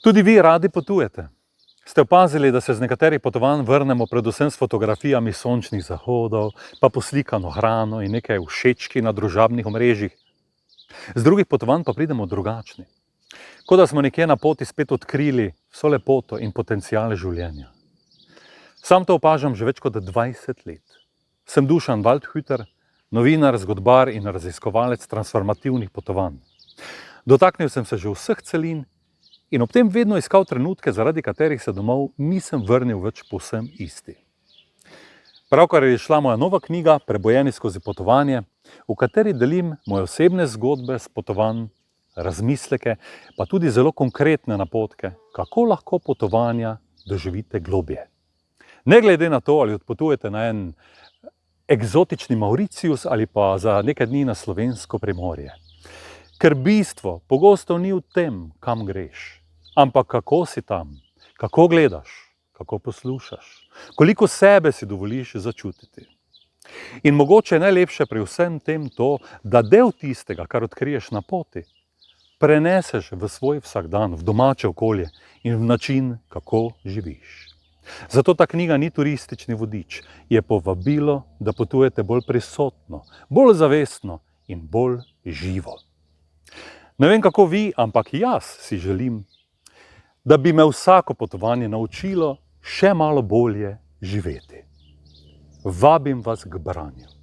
Tudi vi radi potujete. Ste opazili, da se z nekaterih potovanj vrnemo predvsem s fotografijami sončnih zahodov, pa poslikano hrano in nekaj všečki na družabnih omrežjih? Z drugih potovanj pa pridemo drugačni. Kot da smo nekje na poti spet odkrili vso lepoto in potencial življenja. Sam to opažam že več kot 20 let. Sem Dušan Waldhüter, novinar, zgodbar in raziskovalec transformativnih potovanj. Dotaknil sem se že vseh celin in ob tem vedno iskal trenutke, zaradi katerih se domov nisem vrnil več povsem isti. Pravkar je izšla moja nova knjiga Prebojeni skozi potovanje, v kateri delim moje osebne zgodbe s potovanj, razmisleke, pa tudi zelo konkretne napotke, kako lahko potovanja doživite globje. Ne glede na to, ali odpotujete na en eksotični Mauricius ali pa za nekaj dni na slovensko Primorje. Ker bistvo pogosto ni v tem, kam greš, ampak kako si tam, kako gledaš, kako poslušaš, koliko sebe si dovoliš začutiti. In mogoče je najlepše pri vsem tem to, da del tistega, kar odkriješ na poti, preneseš v svoj vsakdan, v domače okolje in v način, kako živiš. Zato ta knjiga ni turistični vodič, je povabilo, da potujete bolj prisotno, bolj zavestno in bolj živo. Ne vem kako vi, ampak jaz si želim, da bi me vsako potovanje naučilo še malo bolje živeti. Vabim vas k branju.